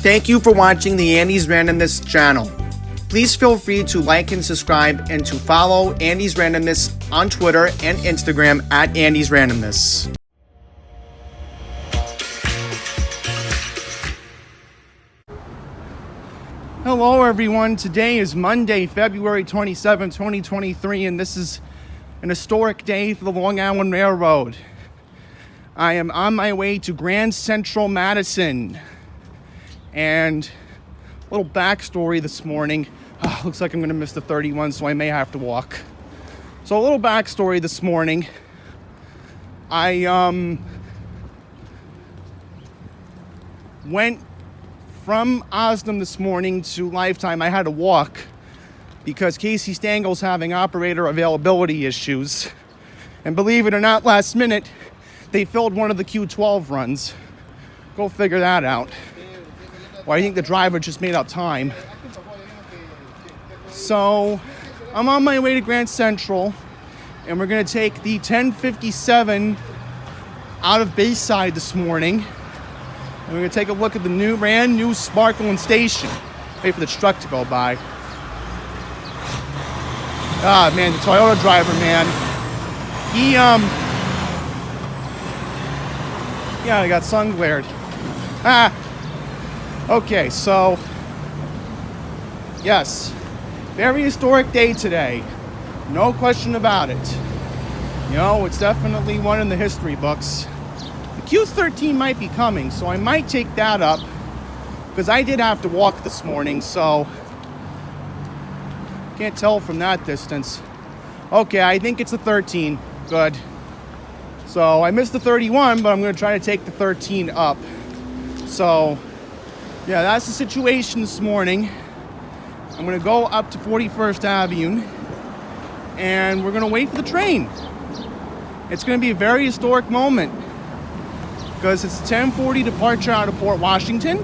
Thank you for watching the Andy's Randomness channel. Please feel free to like and subscribe and to follow Andy's Randomness on Twitter and Instagram at Andy's Randomness. Hello everyone, today is Monday, February 27, 2023, and this is an historic day for the Long Island Railroad. I am on my way to Grand Central Madison, and a little backstory this morning. Looks like I'm going to miss the 31, so I may have to walk. So a little backstory this morning. I went from Osnum this morning to Lifetime. I had to walk because Casey Stangel's having operator availability issues. And believe it or not, last minute, they filled one of the Q12 runs. Go figure that out. Well, I think the driver just made up time. So I'm on my way to Grand Central, and we're going to take the 1057 out of Bayside this morning. And we're going to take a look at the brand new sparkling station. Wait for the truck to go by. Ah, man, the Toyota driver, man. Yeah, I got sun glared. Okay, so, yes, very historic day today. No question about it. You know, it's definitely one in the history books. Q13 might be coming, so I might take that up because I did have to walk this morning, so can't tell from that distance. Okay, I think it's the 13. Good. So I missed the 31, but I'm going to try to take the 13 up. So, yeah, that's the situation this morning. I'm going to go up to 41st Avenue, and we're going to wait for the train. It's going to be a very historic moment, because it's 10:40 departure out of Port Washington,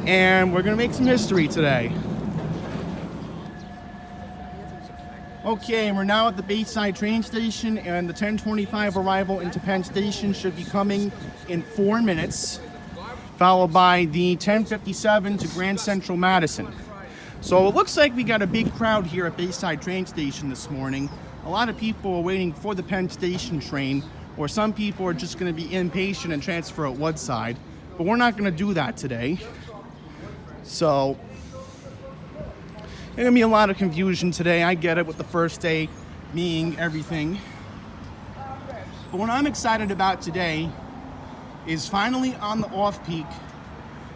and we're going to make some history today. Okay, we're now at the Bayside train station, and the 10:25 arrival into Penn Station should be coming in 4 minutes, followed by the 10:57 to Grand Central Madison. So it looks like we got a big crowd here at Bayside train station this morning. A lot of people are waiting for the Penn Station train, or some people are just going to be impatient and transfer at Woodside. But we're not going to do that today. So, there's going to be a lot of confusion today. I get it, with the first day being everything. But what I'm excited about today is finally on the off-peak,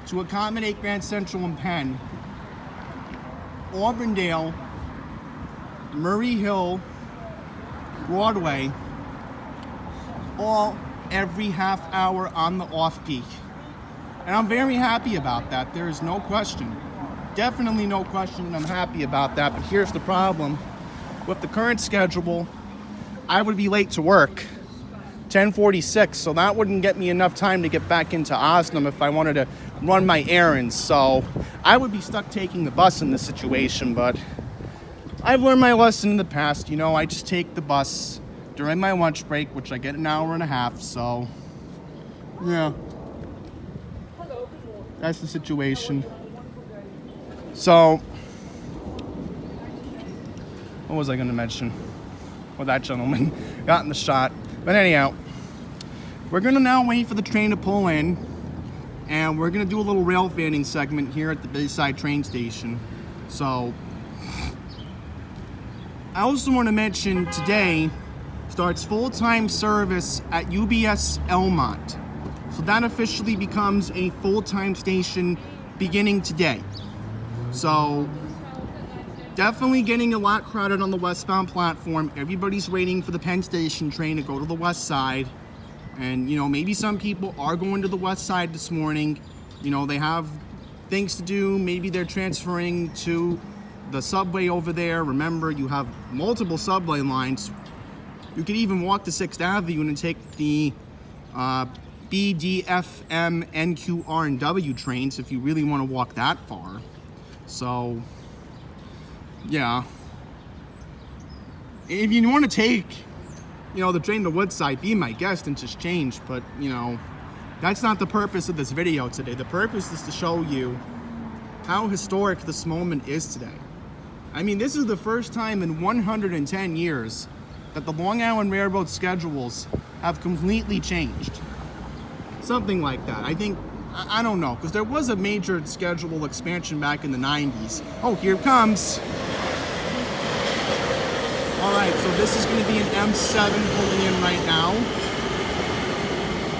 to accommodate Grand Central and Penn, Auburndale, Murray Hill, Broadway, all every half hour on the off-peak. And I'm very happy about that. There is no question. Definitely no question, I'm happy about that. But here's the problem. With the current schedule, I would be late to work, 10:46, so that wouldn't get me enough time to get back into Osnum if I wanted to run my errands. So I would be stuck taking the bus in this situation, but I've learned my lesson in the past. You know, I just take the bus during my lunch break, which I get an hour and a half, so yeah, that's the situation. So, what was I going to mention? Well, that gentleman got in the shot. But anyhow, we're going to now wait for the train to pull in, and we're going to do a little rail fanning segment here at the Bayside train station. So, I also want to mention today starts full-time service at UBS Elmont. So that officially becomes a full-time station beginning today. So definitely getting a lot crowded on the westbound platform. Everybody's waiting for the Penn Station train to go to the west side. And, you know, maybe some people are going to the west side this morning. You know, they have things to do. Maybe they're transferring to the subway over there. Remember, you have multiple subway lines. You could even walk to 6th Avenue and take the B, D, F, M, N, Q, R, and W trains if you really want to walk that far. So, yeah. If you want to take, you know, the train to Woodside, be my guest and just change. But, you know, That's not the purpose of this video today. The purpose is to show you how historic this moment is today. I mean, this is the first time in 110 years that the Long Island Railroad schedules have completely changed. Something like that. I think, I don't know, because there was a major schedule expansion back in the 90s. Oh, here it comes. All right, so this is going to be an M7 pulling in right now.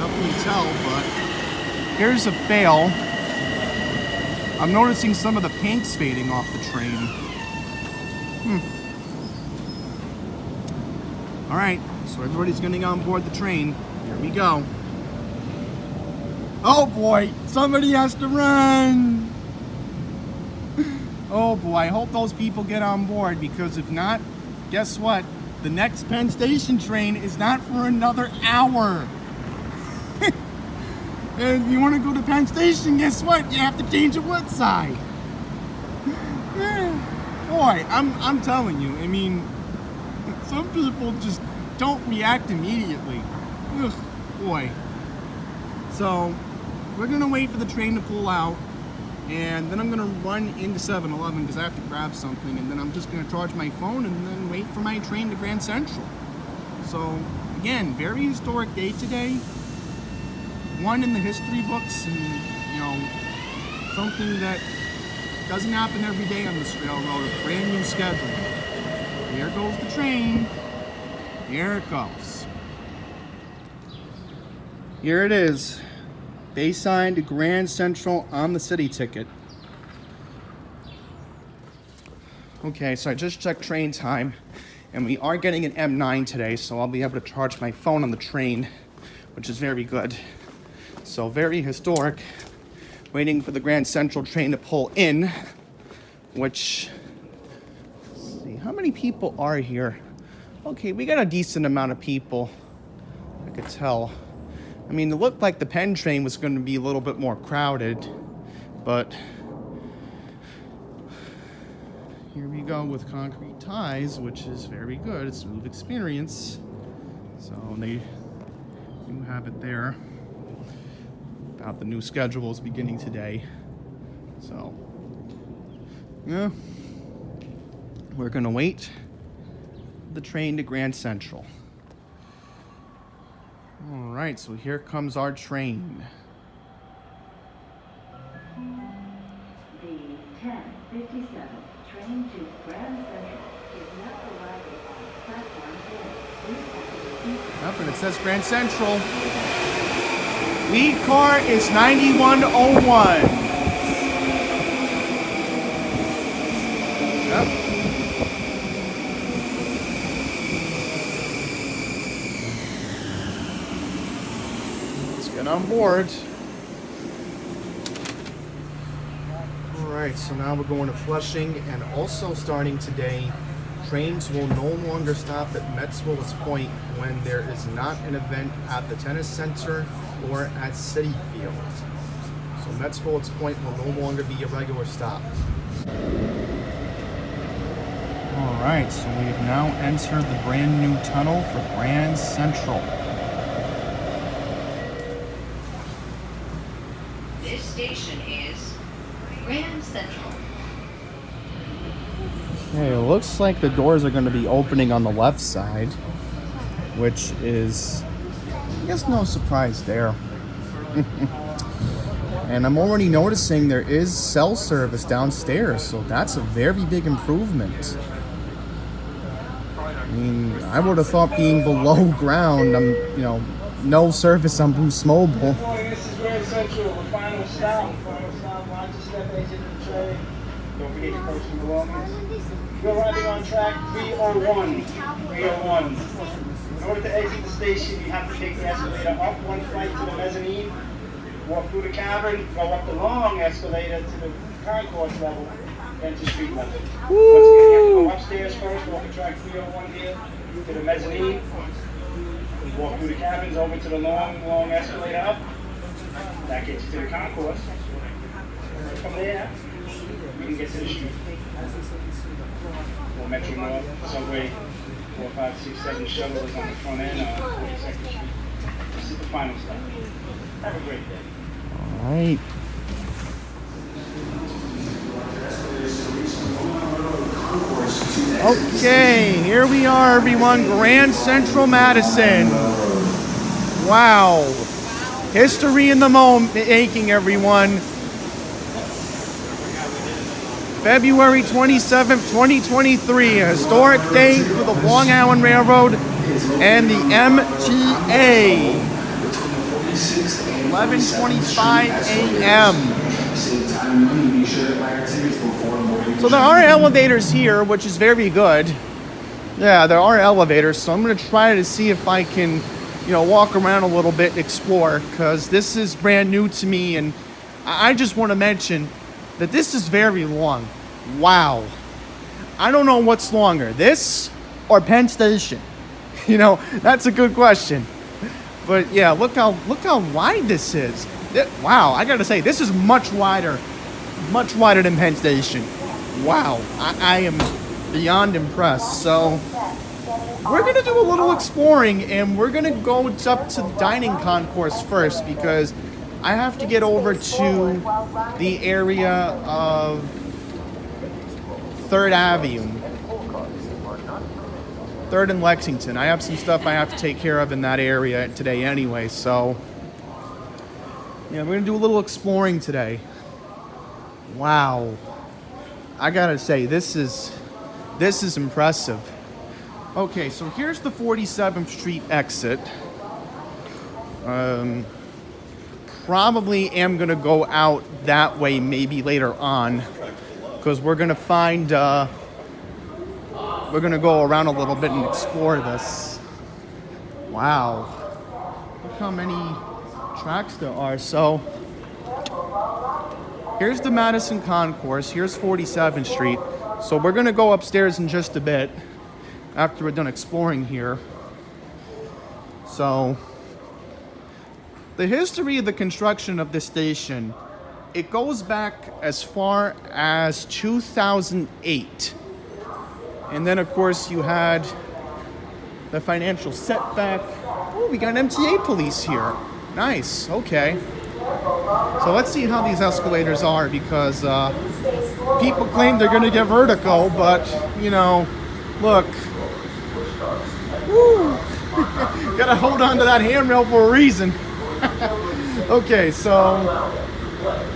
Definitely tell, but here's a fail. I'm noticing some of the paint's fading off the train. All right, so everybody's getting on board the train. Here we go. Oh boy, somebody has to run. Oh boy, I hope those people get on board, because if not, guess what? The next Penn Station train is not for another hour. And if you want to go to Penn Station, guess what? You have to change at what side? Boy, I'm telling you, I mean, some people just don't react immediately. Ugh, boy. So, we're going to wait for the train to pull out, and then I'm going to run into 7-Eleven because I have to grab something, and then I'm just going to charge my phone and then wait for my train to Grand Central. So, again, very historic day today. One in the history books, and, you know, something that doesn't happen every day on this railroad, a brand new schedule. Here goes the train. Here it goes. Here it is. Bayside to Grand Central on the city ticket. Okay, so I just checked train time, and we are getting an M9 today, so I'll be able to charge my phone on the train, which is very good. So very historic. Waiting for the Grand Central train to pull in, which, let's see, how many people are here? Okay, we got a decent amount of people, I could tell. I mean, it looked like the Penn train was going to be a little bit more crowded, but here we go with concrete ties, which is very good. It's a smooth experience. So they do have it there about the new schedules beginning today. So, yeah, we're going to wait for the train to Grand Central. All right, so here comes our train. The 10:57 train to Grand Central is now arriving on platform 4. Yep, and it says Grand Central. Lead car is 9101. Yep. Let's get on board. Alright, so now we're going to Flushing, and also starting today, trains will no longer stop at Metz-Willis Point when there is not an event at the tennis center or at Citi Field. So Metz-Willis Point will no longer be a regular stop. Alright, so we have now entered the brand new tunnel for Grand Central. This station is Grand Central. Okay, it looks like the doors are going to be opening on the left side, which is, I guess, no surprise there. And I'm already noticing there is cell service downstairs, so that's a very big improvement. I mean, I would have thought being below ground, no service on Boost Mobile. This is Grand Central, the final stop. Watch the step exit the train. Don't forget your personal belongings. You're arriving on track 301. 301. In order to exit the station, you have to take the escalator up one flight to the mezzanine, walk through the cavern, go up the long escalator to the concourse level, then to street level. Once again, you have to go upstairs first, walk to track 301 here, to the mezzanine, walk through the caverns over to the long escalator up. That gets you to the concourse. From there, you can get to the street. Or Metro North, subway, 4, 5, 6, 7 shuttles on the front end, 42nd Street. This is the final stop. Have a great day. All right. Okay, here we are, everyone. Grand Central Madison. Wow. History in the making, everyone. February 27th, 2023, a historic day for the Long Island Railroad and the MTA. 11:25 a.m. So there are elevators here, which is very good. Yeah, there are elevators, so I'm going to try to see if I can, walk around a little bit and explore, because this is brand new to me, and I just want to mention that this is very long. Wow. I don't know what's longer, this or Penn Station. That's a good question. But yeah, look how wide this is. Wow, I gotta say, this is much wider than Penn Station. Wow, I am beyond impressed. So we're gonna do a little exploring, and we're gonna go up to the dining concourse first, because I have to get over to the area of 3rd Avenue. 3rd and Lexington. I have some stuff I have to take care of in that area today anyway, so yeah, we're gonna do a little exploring today. Wow. I gotta say, this is impressive. Okay, so here's the 47th Street exit. Probably am gonna go out that way maybe later on, because we're gonna find we're gonna go around a little bit and explore this. Wow, look how many tracks there are. So here's the Madison Concourse, here's 47th Street. So we're gonna go upstairs in just a bit after we're done exploring here. So the history of the construction of this station, it goes back as far as 2008. And then, of course, you had the financial setback. Oh, we got MTA police here. Nice, okay. So let's see how these escalators are, because people claim they're gonna get vertigo, but, look. Woo! Gotta hold on to that handrail for a reason. Okay, so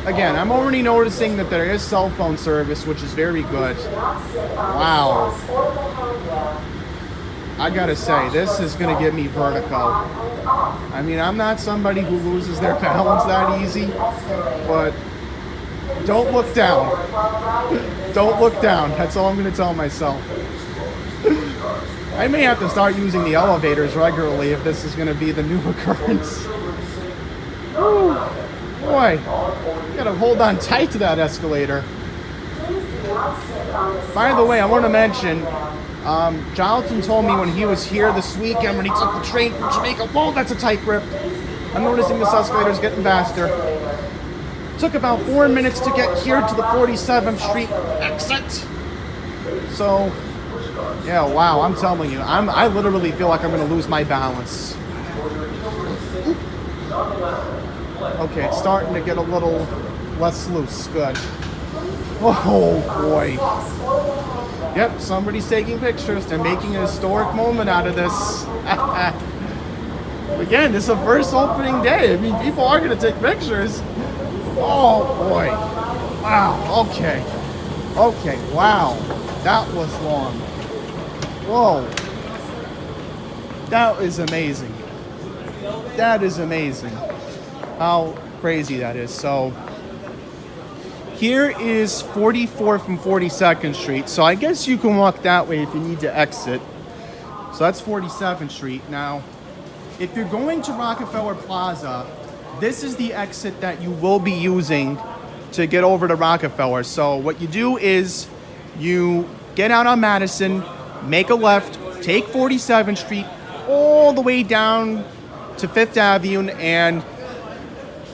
again, I'm already noticing that there is cell phone service, which is very good. Wow. I gotta say, this is gonna give me vertigo. I mean, I'm not somebody who loses their balance that easy, but don't look down. Don't look down. That's all I'm gonna tell myself. I may have to start using the elevators regularly if this is gonna be the new occurrence. Woo. Boy, you gotta hold on tight to that escalator. By the way, I want to mention, Jonathan told me when he was here this weekend, when he took the train from Jamaica, whoa, that's a tight grip. I'm noticing this escalator's getting faster. Took about 4 minutes to get here to the 47th Street exit. So, yeah, wow, I'm telling you, I literally feel like I'm gonna lose my balance. Okay, it's starting to get a little less loose. Good. Oh, boy. Yep, somebody's taking pictures. They're making a historic moment out of this. Again, this is the first opening day. I mean, people are going to take pictures. Oh, boy. Wow. Okay. Okay, wow. That was long. Whoa. That is amazing. That is amazing. How crazy that is. So here is 44th and 42nd Street. So I guess you can walk that way if you need to exit. So that's 47th Street. Now, if you're going to Rockefeller Plaza, this is the exit that you will be using to get over to Rockefeller. So what you do is you get out on Madison, make a left, take 47th Street all the way down to 5th Avenue, and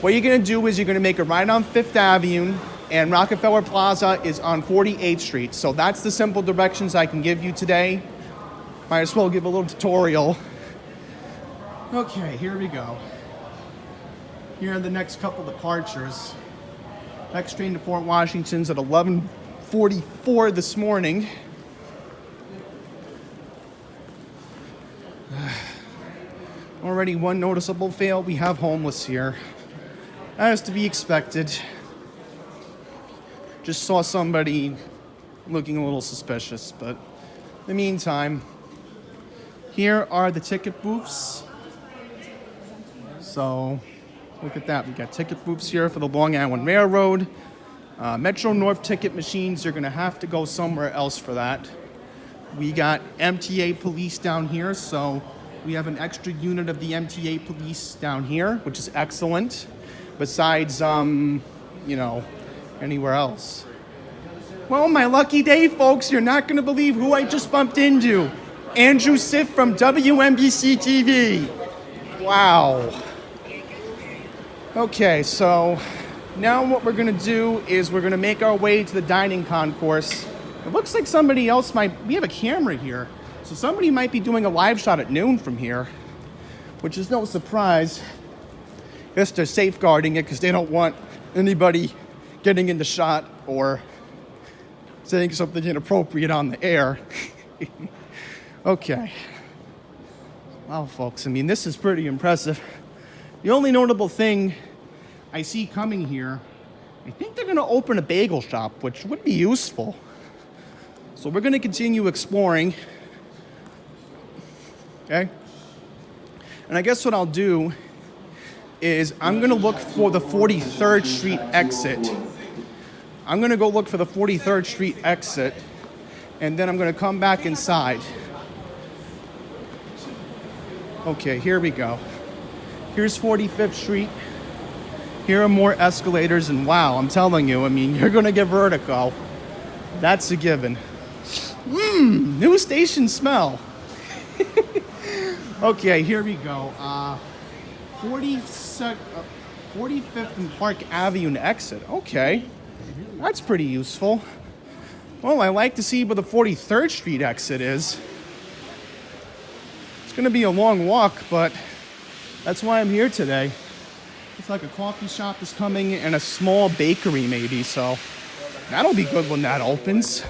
what you're going to do is you're going to make a right on 5th Avenue, and Rockefeller Plaza is on 48th Street. So that's the simple directions I can give you today. Might as well give a little tutorial. Okay, here we go. Here are the next couple departures. Next train to Port Washington's at 11:44 this morning. Already one noticeable fail. We have homeless here. That is to be expected. Just saw somebody looking a little suspicious, but in the meantime, here are the ticket booths. So, look at that. We got ticket booths here for the Long Island Railroad. Metro North ticket machines, you're going to have to go somewhere else for that. We got MTA police down here, so we have an extra unit of the MTA police down here, which is excellent. Besides, anywhere else. Well, my lucky day, folks. You're not going to believe who I just bumped into. Andrew Siff from WNBC TV. Wow. Okay, so now what we're going to do is we're going to make our way to the dining concourse. It looks like somebody else we have a camera here, so somebody might be doing a live shot at noon from here, which is no surprise. I guess they're safeguarding it because they don't want anybody getting in the shot or saying something inappropriate on the air. Okay. Wow, folks, I mean, this is pretty impressive. The only notable thing I see coming here, I think they're going to open a bagel shop, which would be useful. So we're going to continue exploring. Okay? And I guess what I'll do is I'm going to look for the 43rd Street exit. I'm going to go look for the 43rd Street exit, and then I'm going to come back inside. Okay, here we go. Here's 45th Street. Here are more escalators, and wow, I'm telling you, I mean, you're going to get vertigo. That's a given. New station smell. Okay, here we go. 45th and Park Avenue exit. Okay, that's pretty useful. Well, I like to see where the 43rd Street exit is. It's going to be a long walk, but that's why I'm here today. It's like a coffee shop is coming and a small bakery maybe, so that'll be good when that opens.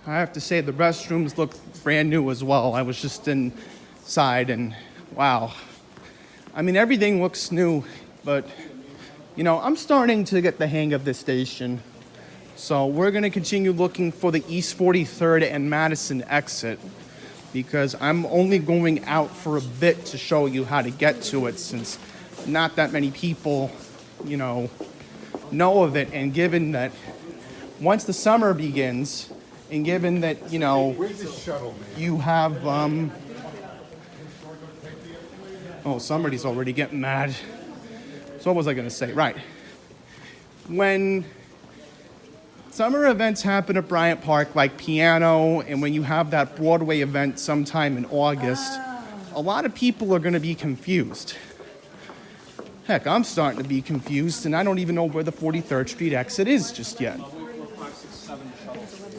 I have to say the restrooms look brand new as well. I was just inside and wow. I mean, everything looks new, but I'm starting to get the hang of this station. So we're going to continue looking for the East 43rd and Madison exit because I'm only going out for a bit to show you how to get to it since not that many people, know of it. And given that once the summer begins, and given that, you have, somebody's already getting mad. So what was I going to say? Right. When summer events happen at Bryant Park, like piano, and when you have that Broadway event sometime in August, a lot of people are going to be confused. Heck, I'm starting to be confused, and I don't even know where the 43rd Street exit is just yet.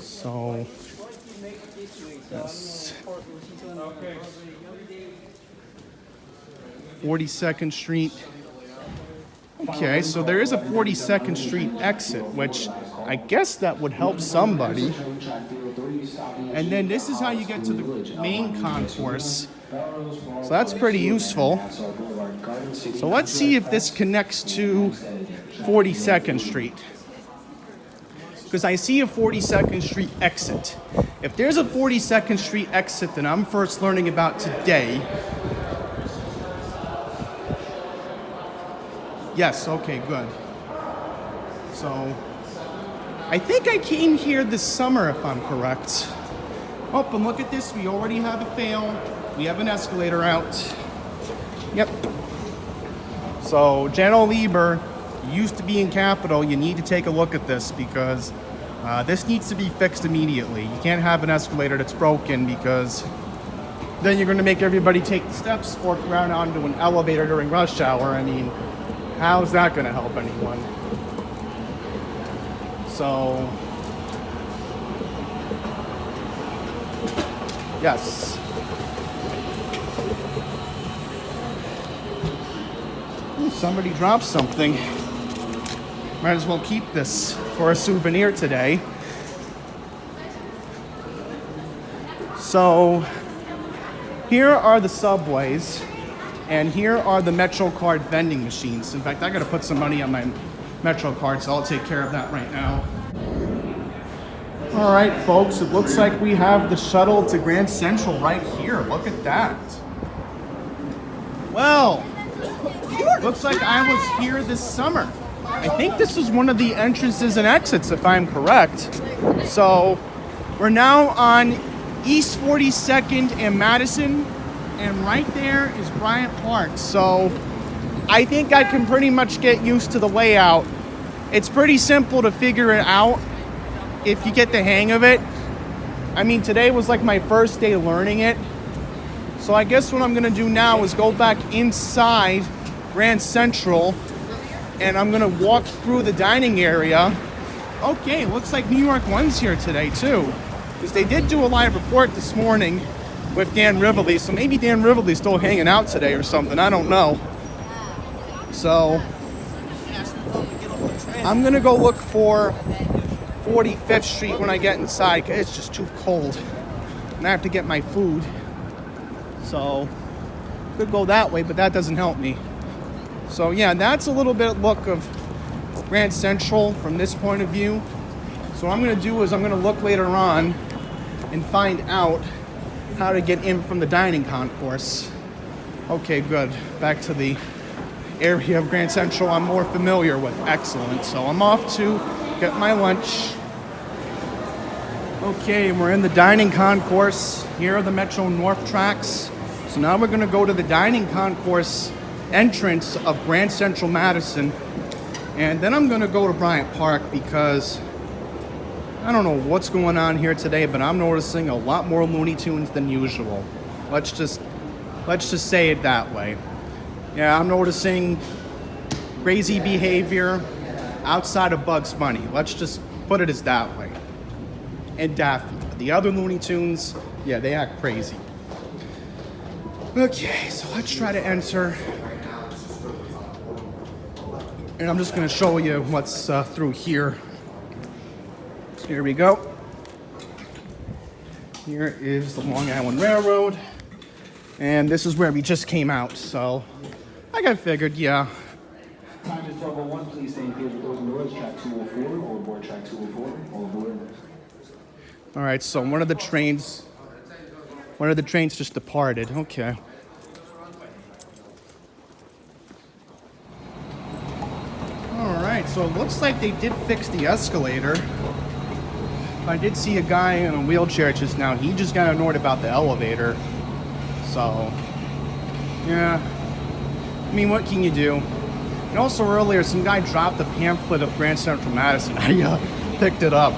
So, yes. 42nd Street. Okay, so there is a 42nd Street exit, which I guess that would help somebody. And then this is how you get to the main concourse. So that's pretty useful. So let's see if this connects to 42nd Street. Because I see a 42nd Street exit. If there's a 42nd Street exit that I'm first learning about today. Yes, okay, good. So, I think I came here this summer, if I'm correct. Oh, and look at this, we already have a fail. We have an escalator out. Yep. So, General Lieber, you used to be in Capitol. You need to take a look at this because this needs to be fixed immediately. You can't have an escalator that's broken because then you're going to make everybody take the steps or run onto an elevator during rush hour. I mean, how's that going to help anyone? So, yes. somebody dropped something. Might as well keep this for a souvenir today. So here are the subways, and here are the MetroCard vending machines. In fact, I gotta put some money on my MetroCard, so I'll take care of that right now. All right, folks, it looks like we have the shuttle to Grand Central right here. Look at that. Well, looks like I was here this summer. I think this is one of the entrances and exits, if I'm correct. So we're now on East 42nd and Madison, and right there is Bryant Park. So I think I can pretty much get used to the layout. It's pretty simple to figure it out if you get the hang of it. I mean, today was like my first day learning it. So I guess what I'm gonna do now is go back inside Grand Central, and I'm gonna walk through the dining area. Okay, looks like New York One's here today too, because they did do a live report this morning with Dan Rivoli, so maybe Dan Rivoli's still hanging out today or something, I don't know. So I'm gonna go look for 45th Street when I get inside, because it's just too cold. And I have to get my food. So, could go that way, but that doesn't help me. So yeah, that's a little bit look of Grand Central from this point of view. So what I'm gonna do is I'm gonna look later on and find out how to get in from the dining concourse. Okay, good. Back to the area of Grand Central I'm more familiar with. Excellent. So I'm off to get my lunch. Okay, we're in the dining concourse. Here are the Metro North tracks. So now we're gonna go to the dining concourse entrance of Grand Central Madison. And then I'm gonna go to Bryant Park because I don't know what's going on here today, but I'm noticing a lot more Looney Tunes than usual. Let's just say it that way. Yeah, I'm noticing crazy behavior outside of Bugs Bunny. Let's just put it as that way. And Daffy. The other Looney Tunes, yeah, they act crazy. Okay, so let's try to enter. And I'm just gonna show you what's through here. So here we go. Here is the Long Island Railroad. And this is where we just came out, so I figured, yeah. Time is 12:01. Please stay engaged with those doors. Track 204, all aboard track 204, all aboard. All right, so one of the trains just departed. Okay. All right, so it looks like they did fix the escalator. I did see a guy in a wheelchair just now. He just got annoyed about the elevator. So, yeah. I mean, what can you do? And also earlier, some guy dropped a pamphlet of Grand Central Madison. I picked it up.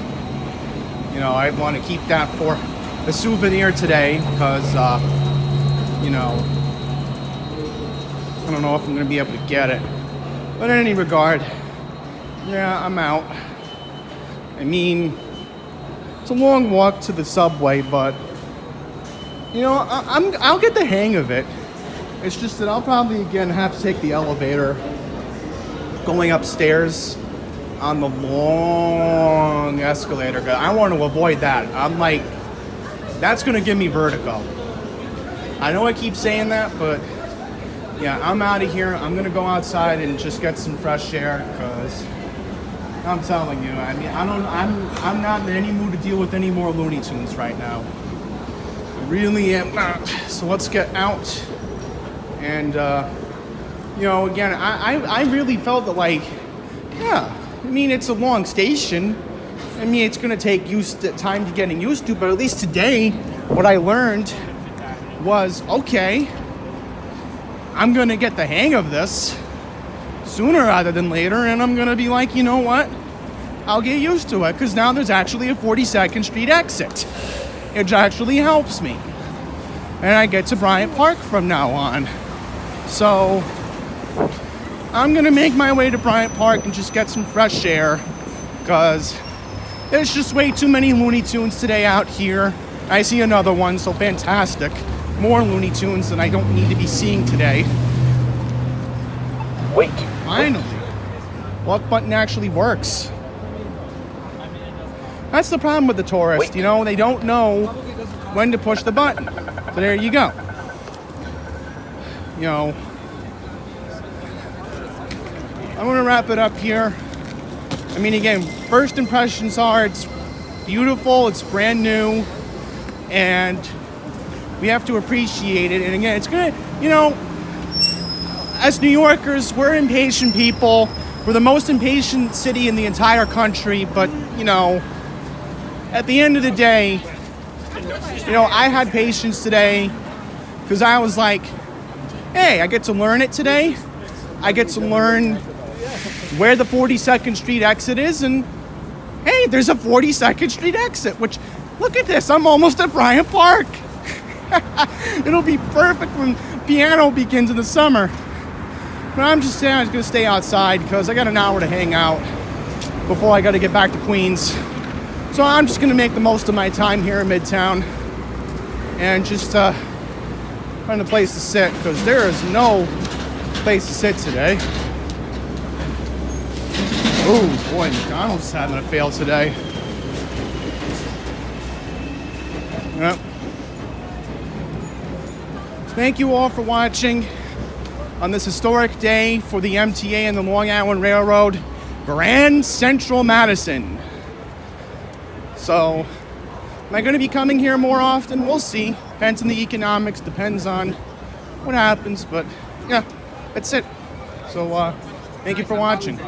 You know, I want to keep that for a souvenir today because, you know, I don't know if I'm going to be able to get it. But in any regard, yeah, I'm out. I mean, it's a long walk to the subway, but, you know, I'll get the hang of it. It's just that I'll probably, again, have to take the elevator going upstairs on the long escalator. I want to avoid that. I'm like, that's going to give me vertigo. I know I keep saying that, but yeah, I'm out of here. I'm going to go outside and just get some fresh air because I'm telling you, I mean, I'm not in any mood to deal with any more Looney Tunes right now. I really am not. So let's get out. And, you know, again, I really felt that, like, yeah, I mean, it's a long station. I mean, it's going to take time to getting used to, but at least today, what I learned was, okay, I'm going to get the hang of this sooner rather than later, and I'm going to be like, you know what? I'll get used to it, because now there's actually a 42nd Street exit, which actually helps me. And I get to Bryant Park from now on. So I'm going to make my way to Bryant Park and just get some fresh air, because there's just way too many Looney Tunes today out here. I see another one, so fantastic. More Looney Tunes than I don't need to be seeing today. Wait. Finally. Walk button actually works. That's the problem with the tourist, you know, they don't know when to push the button. So there you go. You know, I'm gonna wrap it up here. I mean, again, first impressions are it's beautiful, it's brand new, and we have to appreciate it. And again, it's gonna, you know, as New Yorkers, we're impatient people. We're the most impatient city in the entire country, but, you know, at the end of the day, you know, I had patience today because I was like, hey, I get to learn it today. I get to learn where the 42nd Street exit is, and hey, there's a 42nd Street exit, which, look at this, I'm almost at Bryant Park. It'll be perfect when piano begins in the summer. But I'm just saying I was gonna stay outside because I got an hour to hang out before I gotta get back to Queens. So I'm just gonna make the most of my time here in Midtown and just find a place to sit because there is no place to sit today. Oh boy, McDonald's is having a fail today. Yep. Thank you all for watching on this historic day for the MTA and the Long Island Railroad, Grand Central Madison. So, am I going to be coming here more often? We'll see. Depends on the economics, depends on what happens, but yeah, that's it. So, thank you for watching.